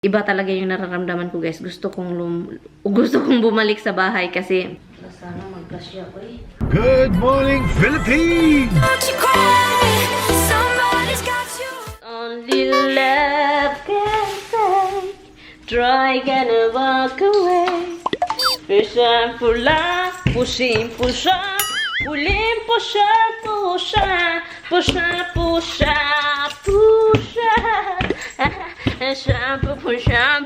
Iba talaga yung nararamdaman ko, guys. Gusto kong bumalik sa bahay kasi sana mag-brush ako eh. Good morning, Philippines! Only love can say, try gonna walk away. Pusha, pula, pushing, pusha, pulling, pusha, pusha, pusha, pusha, pusha. Shampoo, pusha.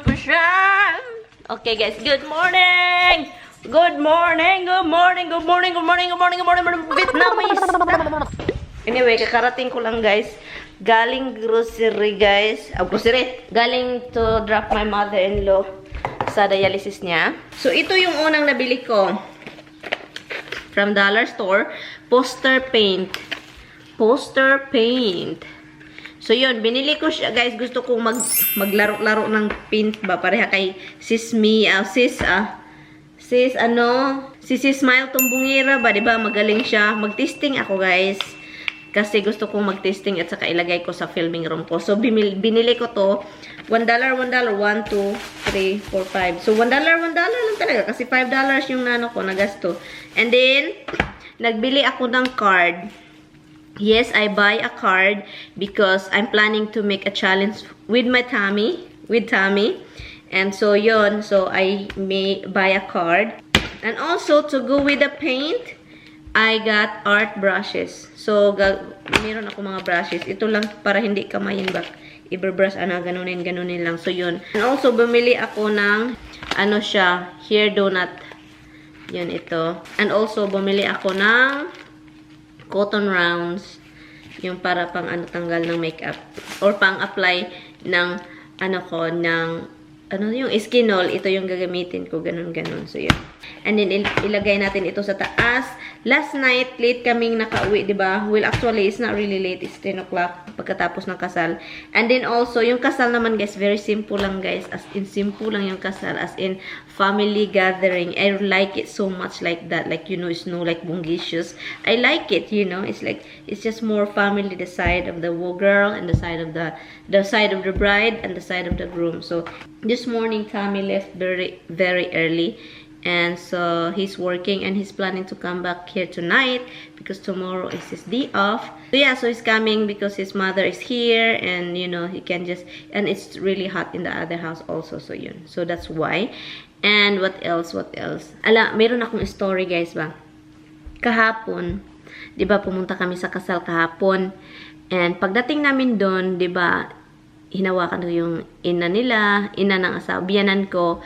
Okay, guys. Good morning. Good morning. Good morning. Good morning. Good morning. Good morning. Good morning. Vietnamese. Anyway, kakarating ko lang, guys. Galing grocery, guys. Grocery. Galing to drop my mother-in-law sa dialysis niya. So, ito yung unang nabili ko from dollar store. Poster paint. Poster paint. So, yun. Binili ko siya, guys. Gusto kong maglaro-laro ng paint ba? Pareha kay sis Smile Tumbungira ba? Diba? Magaling siya. Mag-testing ako, guys. Kasi gusto kong mag-testing at saka ilagay ko sa filming room ko. So, binili ko to. $1, $1, 1, 2, 3, 4, 5. So, $1 lang talaga. Kasi $5 yung nano ko na gasto. And then, nagbili ako ng card. Yes, I buy a card because I'm planning to make a challenge with my Tommy. And so, yun. So, I may buy a card. And also, to go with the paint, I got art brushes. So, meron ako mga brushes. Ito lang para hindi kamayin ba. I-brush, ganunin lang. So, yun. And also, bumili ako ng, hair donut. Yun, ito. And also, bumili ako ng cotton rounds, yung para pang tanggal ng makeup or pang apply ng yung Skinol, ito yung gagamitin ko, ganun. So, yun. And then, ilagay natin ito sa taas. Last night, late kaming nakauwi, diba? Well, actually, it's not really late. It's 10 o'clock pagkatapos ng kasal. And then, also, yung kasal naman, guys, very simple lang, guys. As in, simple lang yung kasal. As in, family gathering. I like it so much like that. Like, it's no, like, bongicious. I like it, It's like, it's just more family, the side of the girl and the side of the bride and the side of the groom. So, this morning, Tommy left very, very early. And so, he's working and he's planning to come back here tonight because tomorrow is his day off. So, yeah, so he's coming because his mother is here and, he can just, and it's really hot in the other house also. So, yun. So, that's why. And what else? Meron akong story, guys, ba? Kahapon, di ba, pumunta kami sa kasal kahapon. And pagdating namin doon, di ba, hinawakan ko yung ina ng asawa, biyanan ko,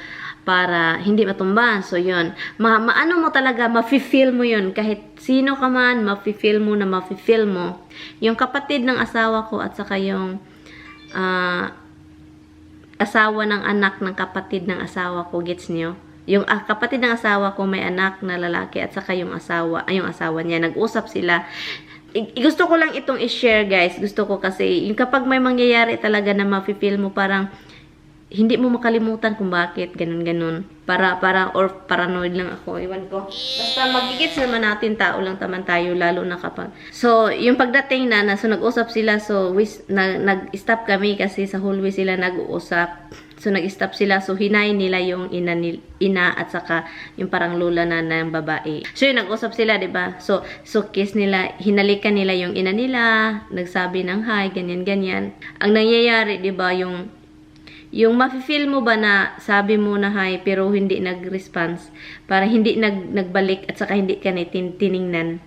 para hindi matumba. So, yun. Maano mo talaga, mafe-feel mo yun. Kahit sino ka man, mafe-feel mo. Yung kapatid ng asawa ko at saka yung asawa ng anak ng kapatid ng asawa ko, gets niyo? Yung kapatid ng asawa ko may anak na lalaki at saka yung asawa niya, nag-usap sila. Gusto ko lang itong i-share, guys. Gusto ko kasi, yung kapag may mangyayari talaga na mafe-feel mo, parang hindi mo makalimutan kung bakit, ganun. Or paranoid lang ako, iwan ko. Basta magigits naman natin, tao lang taman tayo, lalo na kapag. So, yung pagdating so nag-usap sila, so nag-stop kami kasi sa hallway sila nag-uusap. So, nag-stop sila, so hinay nila yung ina at saka yung parang lola na ng babae. So, yung nag-usap sila, diba? So kiss nila, hinalikan nila yung ina nila, nagsabi ng hi, ganyan. Ang nangyayari, diba, yung mafe-feel mo ba na sabi mo na hi pero hindi nag-response, para hindi nagbalik at saka hindi ka tiningnan.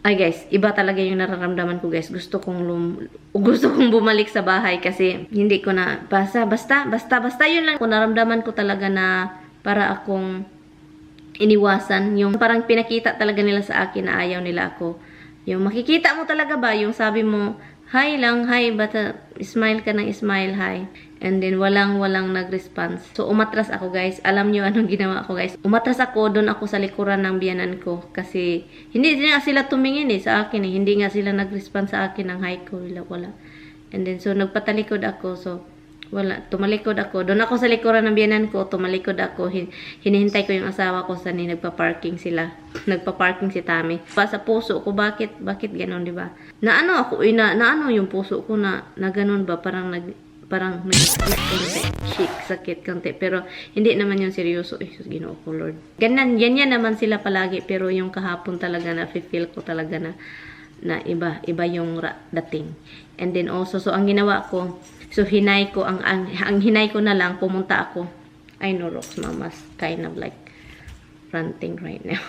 Ay, guys, iba talaga yung nararamdaman ko, guys. Gusto kong bumalik sa bahay kasi hindi ko na basta yun lang. Kung naramdaman ko talaga na para akong iniwasan, yung parang pinakita talaga nila sa akin na ayaw nila ako. Yung makikita mo talaga ba yung sabi mo hi lang, hi, bata, smile ka ng smile, hi. And then, walang nag-response. So, umatras ako, guys. Alam nyo anong ginawa ko, guys. Umatras ako, doon ako sa likuran ng biyanan ko. Kasi, hindi nga sila tumingin sa akin Hindi nga sila nag-response sa akin ng hi ko. Wala. And then, so, nagpatalikod ako. So, wala. Tumalikod ako. Doon ako sa likuran ng biyanan ko. Tumalikod ako. Hinihintay ko yung asawa ko sa nagpa-parking sila. Nagpa-parking si Tommy. Sa puso ko, bakit ganon, diba? Naano yung puso ko na ganon ba? parang may sakit konti. Pero hindi naman yung seryoso. Ginoo ko Lord. Ganyan naman sila palagi. Pero yung kahapon talaga na feel ko talaga na iba yung dating. And then also, so ang ginawa ko, so hinay ko, ang hinay ko na lang, pumunta ako. I know Rox Mama's kind of like ranting right now.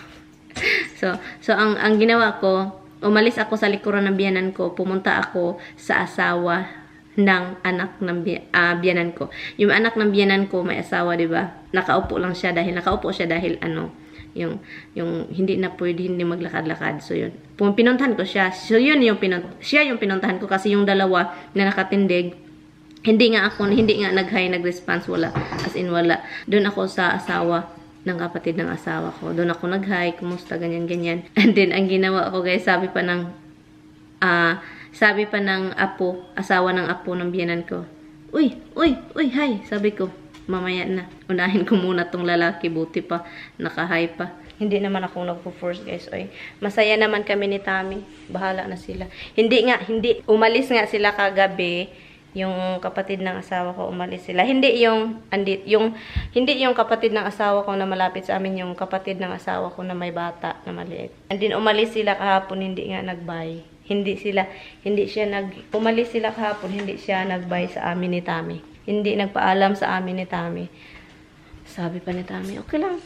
so ang ginawa ko, umalis ako sa likuran ng biyanan ko, pumunta ako sa asawa ng anak ng biyanan ko. Yung anak ng biyanan ko may asawa, 'di ba? Nakaupo siya dahil yung hindi na pwede hindi maglakad-lakad. So yun. Pinuntahan ko siya. So yun siya yung pinuntahan ko kasi yung dalawa na nakatindig, hindi nga nag-response, wala. As in wala. Doon ako sa asawa ng kapatid ng asawa ko. Doon ako nag-hi, kumusta, ganyan. And then, ang ginawa ko guys, sabi pa ng apo, asawa ng apo ng biyanan ko, Uy, hi, sabi ko, mamaya na. Unahin ko muna tong lalaki, buti pa, naka-hi pa. Hindi naman ako nagpo-force guys. Masaya naman kami ni Tami. Bahala na sila. Umalis nga sila kagabi. Yung kapatid ng asawa ko umalis sila. Hindi yung kapatid ng asawa ko na malapit sa amin, yung kapatid ng asawa ko na may bata na maliit. And then umalis sila kahapon, hindi nga nagbay. Umalis sila kahapon, hindi siya nagbay sa amin ni Tami. Hindi nagpaalam sa amin ni Tami. Sabi pa ni Tami, okay lang.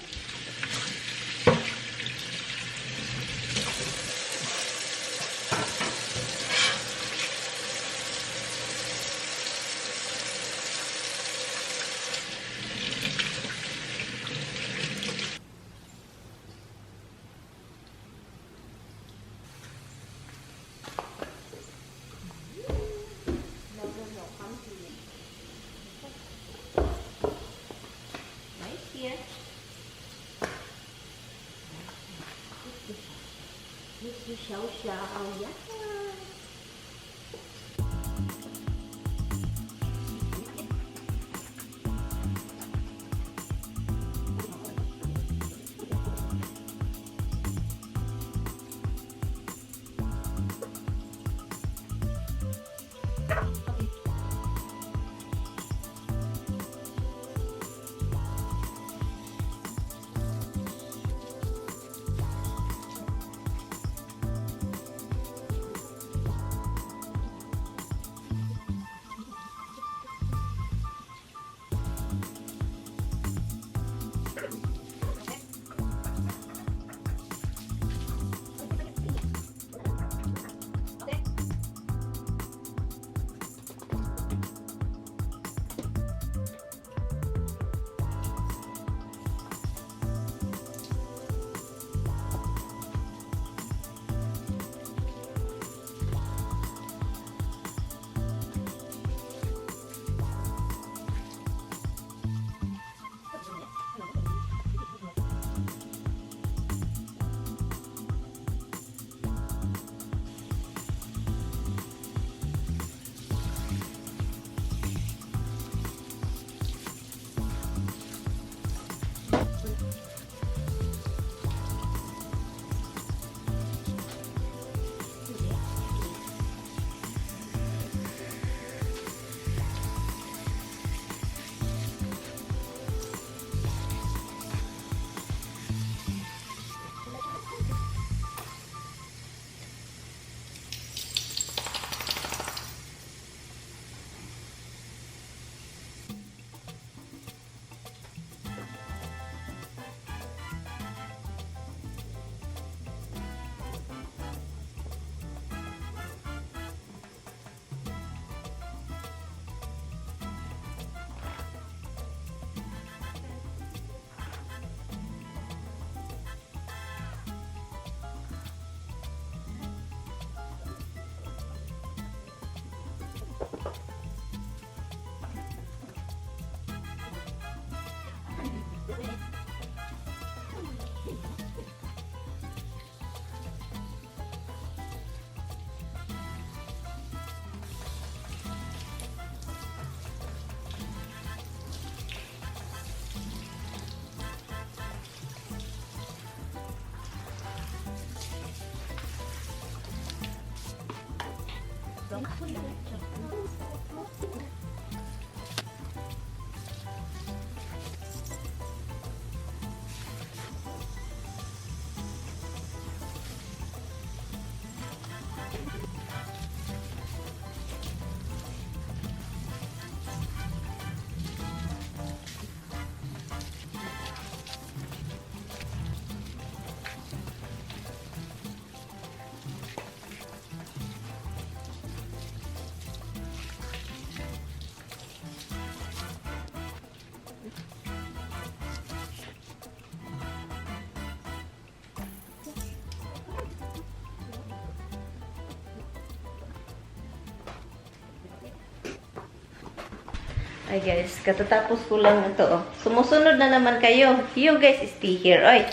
Ay guys, katatapos ko lang ito. Oh. Sumusunod na naman kayo. You guys, stay here. Oy.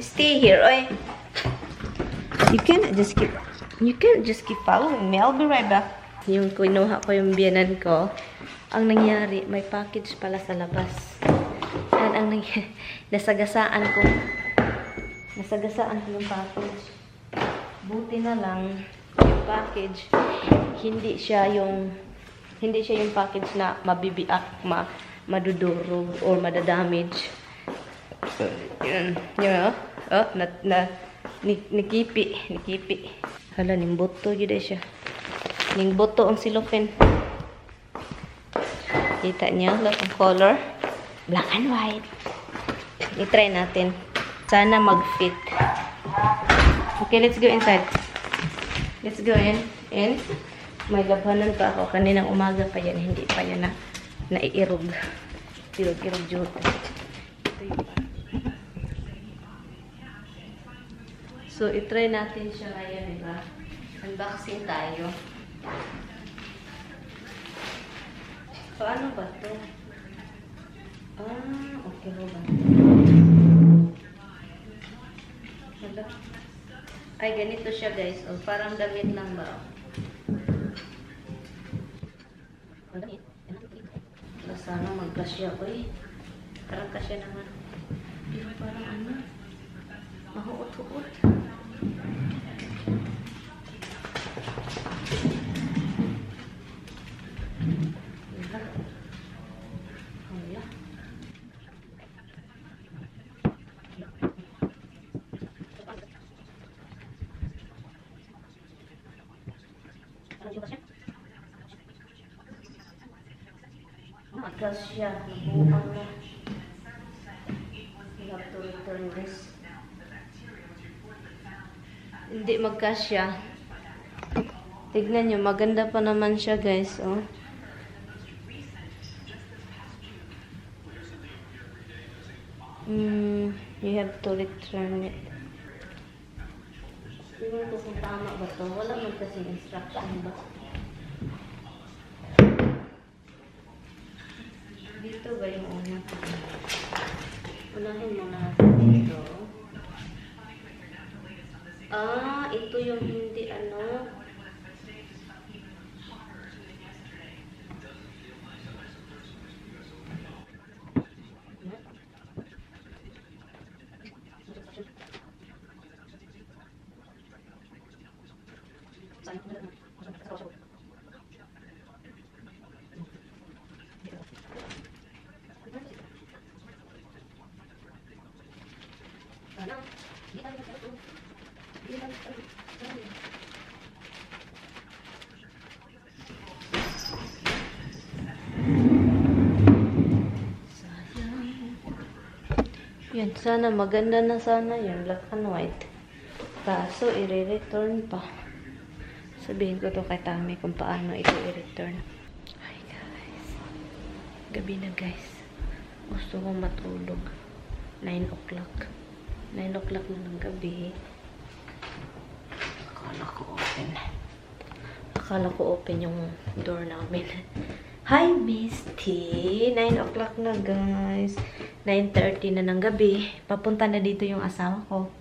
Stay here. Oy. You can't just keep following me. I'll be right back. Yung kinuha ko yung biyanan ko, ang nangyari, may package pala sa labas. At ang nangyari, nasagasaan ko yung package. Buti na lang, yung package, hindi siya yung package na mabibiak, madudurog, or madadamage. Yun, nikipi. Hala, nimboto yun siya. Nimboto ang silopin. Kita niyo, look ang color. Black and white. I-try natin. Sana mag-fit. Okay, let's go inside. Let's go in. May labanan pa ako. Kaninang umaga pa yan. Hindi pa yan na naiirog. Irog jud. Ito yung pa. So, i-try natin siya ngayon, diba? Unboxing tayo. Paano ba ito? Okay ba? Hala. Ay, ganito siya guys. O, parang damit lang ba? Damit. Sana magkasya ko eh. Parang kasya naman. Pero parang ano? Mahuot-huot. Magkasya. Nabuang na. You have to return this. Hindi magkasya. Tignan nyo, maganda pa naman siya guys. Oh. You have to return it. Tingnan ko kung tama ba ito. Wala man kasi instruction ba? Dito ba yung una? Unahin mo na dito. Ito yung hindi ano. Yan, sana maganda na sana yung black and white. Kaso, i-return pa. Sabihin ko to kay Tami kung paano ito i-return. Hi guys. Gabi na guys. Gusto kong matulog. 9 o'clock. 9 o'clock na ng gabi. Akala ko open yung door namin. Hi, Misty! 9 o'clock na, guys. 9:30 na ng gabi. Papunta na dito yung asawa ko.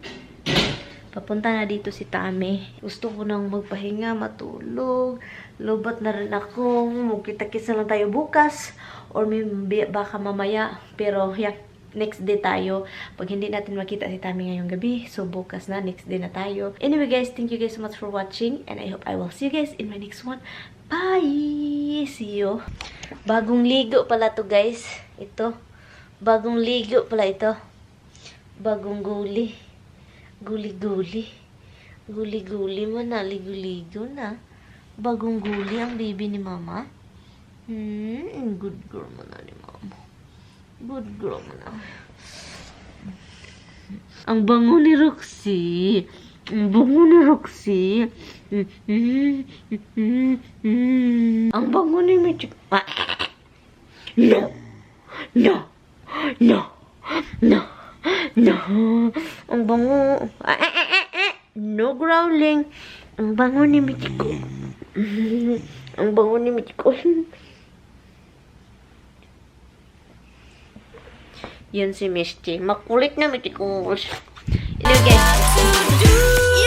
Papunta na dito si Tami. Gusto ko nang magpahinga, matulog. Lobat na rin ako. Magkita-kisa lang tayo bukas. Or baka mamaya. Pero, yeah, next day tayo. Pag hindi natin makita si Tami ngayong gabi, so bukas na, next day na tayo. Anyway, guys, thank you guys so much for watching. And I hope I will see you guys in my next one. Bye! See you. Bagong ligo pala to guys. Ito. Bagong ligo pala ito. Bagong guli. Guli-guli. Guli-guli mo na. Ligo-ligo na. Bagong guli ang baby ni mama. Good girl mo na ni mama. Good girl mo na. Ang bango ni Roxy. Ang bango ni Roxy. Ang bango ni Mitchie. No. No. No. No. No. Ang bango. No growling. Ang bango ni Mitchie ko. Ang bango ni Mitikos. Yun si Misty. Makulit na Mitikos. Hello guys.